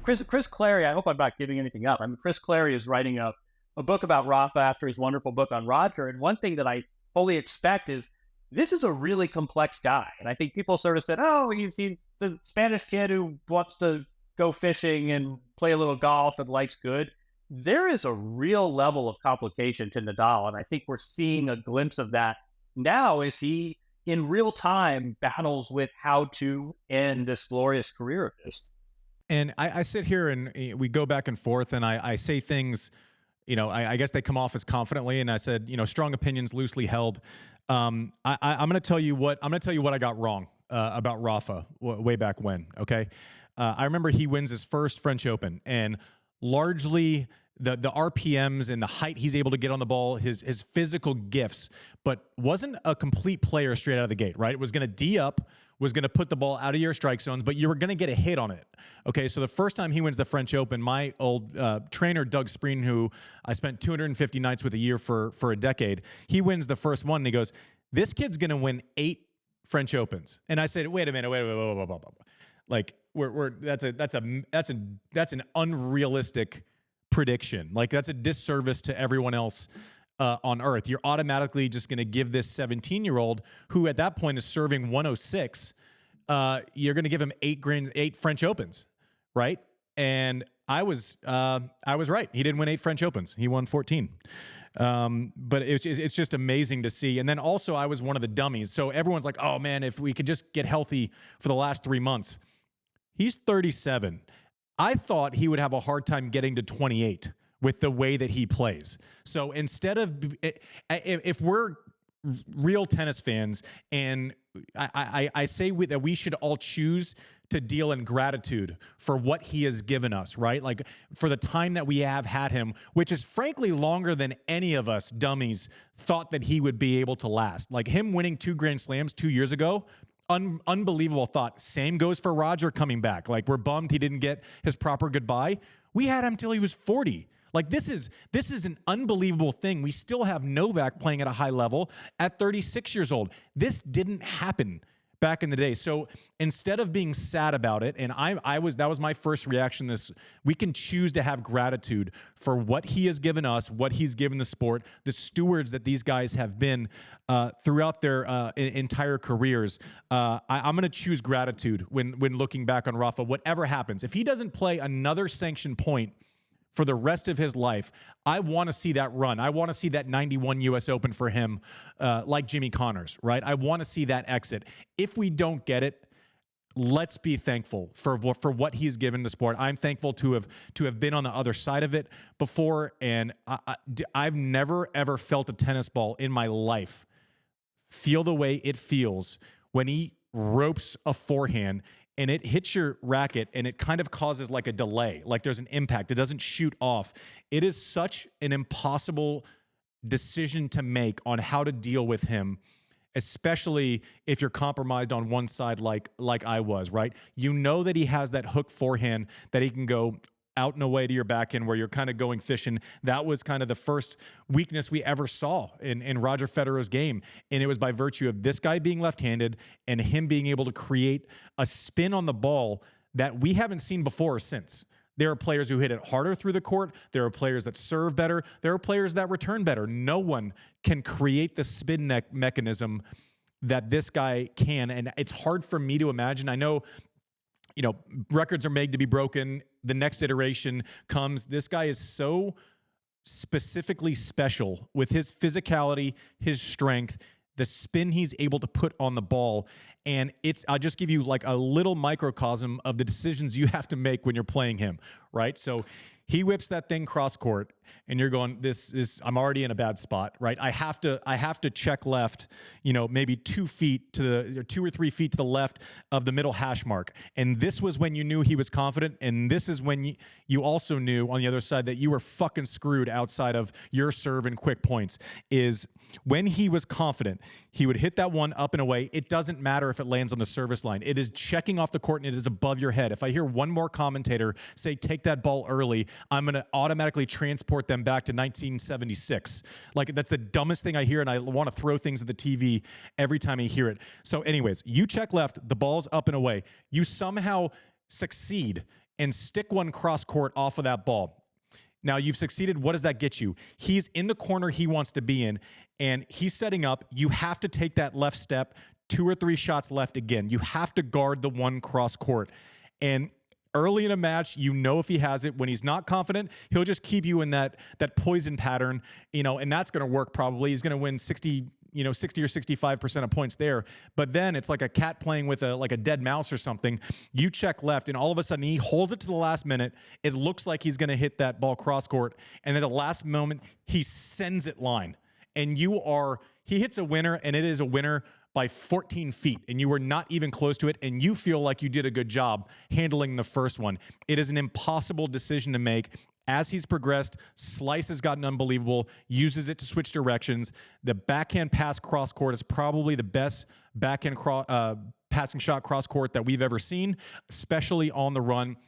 Chris Clary, I hope I'm not giving anything up. I mean, Chris Clary is writing a book about Rafa after his wonderful book on Roger. And one thing that I fully expect is this is a really complex guy. And I think people sort of said, oh, he's the Spanish kid who wants to go fishing and play a little golf and life's good. There is a real level of complication to Nadal. And I think we're seeing a glimpse of that now as he, in real time, battles with how to end this glorious career of his. And I sit here and we go back and forth, and I say things, I guess they come off as confidently. And I said, strong opinions loosely held. I'm going to tell you what I got wrong about Rafa way back when. Okay. I remember he wins his first French Open, and largely the RPMs and the height he's able to get on the ball, his physical gifts, but wasn't a complete player straight out of the gate, right? It was going to D up, was going to put the ball out of your strike zones, but you were going to get a hit on it. Okay, so the first time he wins the French Open, my old trainer, Doug Spreen, who I spent 250 nights with a year for a decade, he wins the first one, and he goes, this kid's going to win 8 French Opens. And I said, wait a minute, wait. Like, that's an unrealistic prediction. Like, that's a disservice to everyone else on earth. You're automatically just going to give this 17-year-old who at that point is serving 106, you're going to give him 8 French Opens, right? And I was right. He didn't win 8 French Opens. He won 14. But it's just amazing to see. And then also I was one of the dummies. So everyone's like, oh man, if we could just get healthy for the last 3 months. He's 37. I thought he would have a hard time getting to 28 with the way that he plays. So instead of, if we're real tennis fans, and I say that we should all choose to deal in gratitude for what he has given us, right? Like for the time that we have had him, which is frankly longer than any of us dummies thought that he would be able to last. Like him winning 2 Grand Slams 2 years ago, unbelievable thought. Same goes for Roger coming back. Like we're bummed he didn't get his proper goodbye. We had him till he was 40. Like this is an unbelievable thing. We still have Novak playing at a high level at 36 years old. This didn't happen back in the day. So instead of being sad about it, and that was my first reaction. We can choose to have gratitude for what he has given us, what he's given the sport, the stewards that these guys have been throughout their entire careers. I'm going to choose gratitude when looking back on Rafa. Whatever happens, if he doesn't play another sanctioned point for the rest of his life, I want to see that run. I want to see that 91 U.S. Open for him, like Jimmy Connors, right? I want to see that exit. If we don't get it, let's be thankful for what he's given the sport. I'm thankful to have been on the other side of it before, and I've never, ever felt a tennis ball in my life feel the way it feels when he ropes a forehand and it hits your racket and it kind of causes like a delay, like there's an impact. It doesn't shoot off. It is such an impossible decision to make on how to deal with him, especially if you're compromised on one side like I was, right? You know that he has that hook forehand that he can go out and away to your backhand where you're kind of going fishing. That was kind of the first weakness we ever saw in Roger Federer's game. And it was by virtue of this guy being left-handed and him being able to create a spin on the ball that we haven't seen before or since. There are players who hit it harder through the court. There are players that serve better. There are players that return better. No one can create the spin mechanism that this guy can. And it's hard for me to imagine. I know, records are made to be broken. The next iteration comes. This guy is so specifically special with his physicality, his strength, the spin he's able to put on the ball. And I'll just give you like a little microcosm of the decisions you have to make when you're playing him, right? So he whips that thing cross court and you're going, I'm already in a bad spot, right? I have to check left, maybe 2 or 3 feet to the left of the middle hash mark. And this was when you knew he was confident. And this is when you also knew on the other side that you were fucking screwed outside of your serve and quick points. Is when he was confident, he would hit that one up and away. It doesn't matter if it lands on the service line. It is checking off the court and it is above your head. If I hear one more commentator say, take that ball early, I'm going to automatically transport them back to 1976. Like, that's the dumbest thing I hear, and I want to throw things at the TV every time I hear it. So anyways, you check left, the ball's up and away. You somehow succeed and stick one cross court off of that ball. Now you've succeeded. What does that get you? He's in the corner he wants to be in, and he's setting up. You have to take that left step, 2 or 3 shots left again. You have to guard the one cross court. And early in a match, you know if he has it. When he's not confident, he'll just keep you in that poison pattern, and that's going to work probably. He's going to win 60 or 65% of points there. But then it's like a cat playing with a dead mouse or something. You check left, and all of a sudden he holds it to the last minute. It looks like he's going to hit that ball cross court, and at the last moment he sends it line, and he hits a winner, and it is a winner by 14 feet, and you were not even close to it, and you feel like you did a good job handling the first one. It is an impossible decision to make. As he's progressed, Slice has gotten unbelievable, uses it to switch directions. The backhand pass cross court is probably the best backhand passing shot cross court that we've ever seen, especially on the run.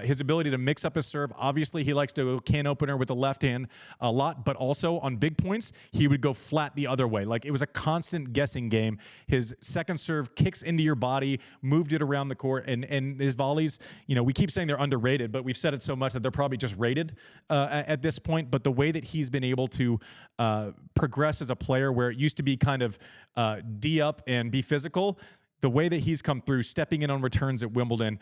His ability to mix up his serve. Obviously, he likes to can opener with the left hand a lot, but also on big points, he would go flat the other way. Like, it was a constant guessing game. His second serve kicks into your body, moved it around the court, and his volleys, we keep saying they're underrated, but we've said it so much that they're probably just rated at this point. But the way that he's been able to progress as a player, where it used to be kind of D up and be physical, the way that he's come through, stepping in on returns at Wimbledon,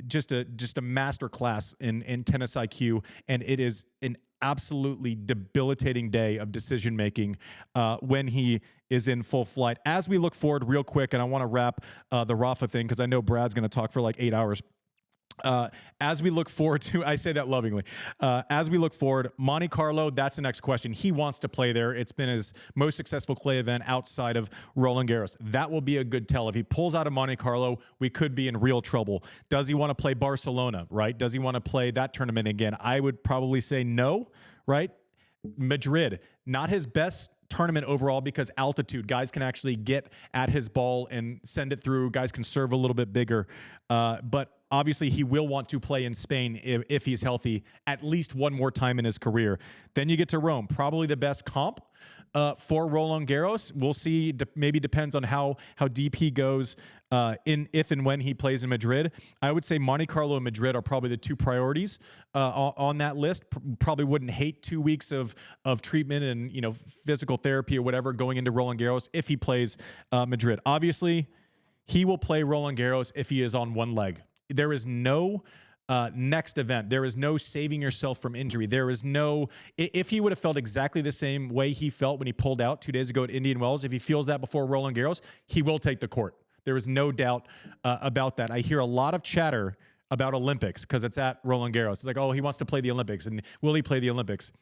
just a master class in tennis IQ, and it is an absolutely debilitating day of decision making when he is in full flight. As we look forward, real quick, and I want to wrap the Rafa thing because I know Brad's going to talk for like 8 hours. As we look forward to, I say that lovingly, as we look forward, Monte Carlo, that's the next question. He wants to play there. It's been his most successful clay event outside of Roland Garros. That will be a good tell. If he pulls out of Monte Carlo, we could be in real trouble. Does he want to play Barcelona, right? Does he want to play that tournament again? I would probably say no, right? Madrid, not his best tournament overall because altitude. Guys can actually get at his ball and send it through. Guys can serve a little bit bigger. But obviously he will want to play in Spain if he's healthy at least one more time in his career. Then you get to Rome, probably the best comp for Roland Garros. We'll see. Maybe depends on how deep he goes if and when he plays in Madrid. I would say Monte Carlo and Madrid are probably the 2 priorities on that list. Probably wouldn't hate 2 weeks of treatment and physical therapy or whatever going into Roland Garros if he plays Madrid. Obviously, he will play Roland Garros if he is on one leg. There is no next event. There is no saving yourself from injury. There is no, if he would have felt exactly the same way he felt when he pulled out 2 days ago at Indian Wells, if he feels that before Roland Garros, he will take the court. There is no doubt about that. I hear a lot of chatter about Olympics because it's at Roland Garros. It's like, oh, he wants to play the Olympics, and will he play the Olympics?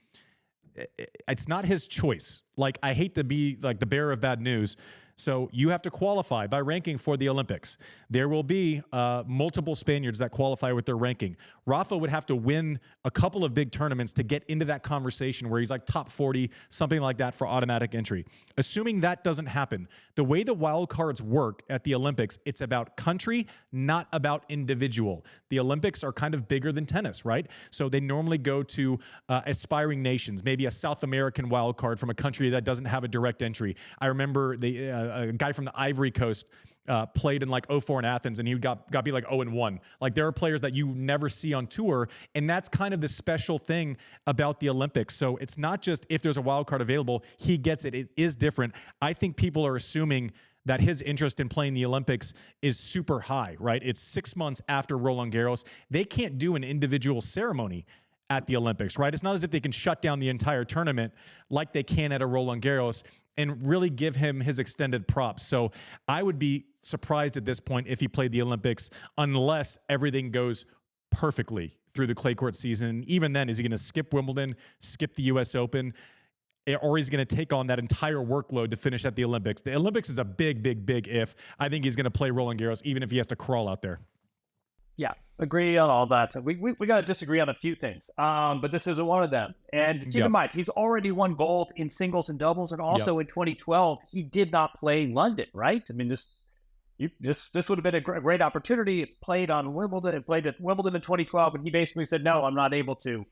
It's not his choice. Like, I hate to be like the bearer of bad news. So you have to qualify by ranking for the Olympics. There will be multiple Spaniards that qualify with their ranking. Rafa would have to win a couple of big tournaments to get into that conversation where he's like top 40, something like that for automatic entry. Assuming that doesn't happen, the way the wild cards work at the Olympics, it's about country, not about individual. The Olympics are kind of bigger than tennis, right? So they normally go to aspiring nations, maybe a South American wild card from a country that doesn't have a direct entry. I remember a guy from the Ivory Coast played in like 04 in Athens, and he got beat like 0-1. Like, there are players that you never see on tour, and that's kind of the special thing about the Olympics. So it's not just if there's a wild card available, he gets it. It is different. I think people are assuming that his interest in playing the Olympics is super high, right? It's 6 months after Roland Garros. They can't do an individual ceremony at the Olympics, right? It's not as if they can shut down the entire tournament like they can at a Roland Garros and really give him his extended props. So I would be surprised at this point if he played the Olympics unless everything goes perfectly through the clay court season. And even then, is he going to skip Wimbledon, skip the US Open, or he's going to take on that entire workload to finish at the Olympics? The Olympics is a big, big, big if. I think he's going to play Roland Garros even if he has to crawl out there. Yeah, agree on all that. We got to disagree on a few things, but this isn't one of them. And keep in mind, he's already won gold in singles and doubles, and also in 2012, he did not play London, right? I mean, this would have been a great opportunity. It's played on Wimbledon. It played at Wimbledon in 2012, and he basically said, no, I'm not able to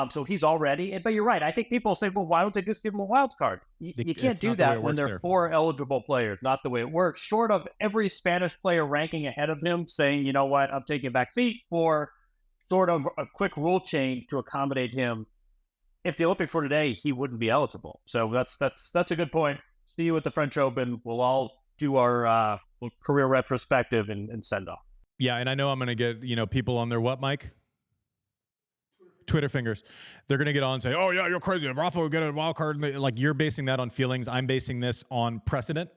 So he's already, but you're right. I think people say, well, why don't they just give him a wild card? You can't do that when there are 4 eligible players. Not the way it works. Short of every Spanish player ranking ahead of him saying, you know what, I'm taking a back seat, for sort of a quick rule change to accommodate him. If the Olympics were today, he wouldn't be eligible. So that's a good point. See you at the French Open. We'll all do our career retrospective and send off. Yeah, and I know I'm going to get people on their what, Mike? Twitter fingers. They're going to get on and say, oh, yeah, you're crazy. Rafa will get a wild card. Like, you're basing that on feelings. I'm basing this on precedent.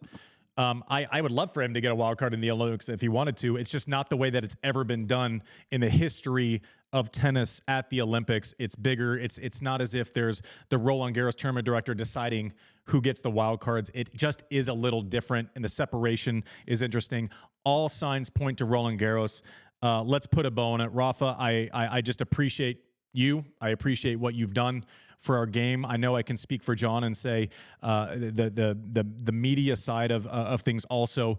I would love for him to get a wild card in the Olympics if he wanted to. It's just not the way that it's ever been done in the history of tennis at the Olympics. It's bigger. It's not as if there's the Roland Garros tournament director deciding who gets the wild cards. It just is a little different, and the separation is interesting. All signs point to Roland Garros. Let's put a bow on it. Rafa, I just appreciate you. I appreciate what you've done for our game. I know I can speak for John and say the media side of things also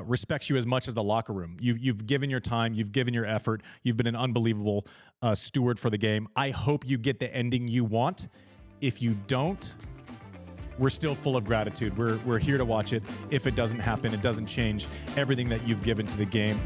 respects you as much as the locker room. You've given your time, you've given your effort, you've been an unbelievable steward for the game. I hope you get the ending you want. If you don't, we're still full of gratitude. We're here to watch it. If it doesn't happen, it doesn't change everything that you've given to the game.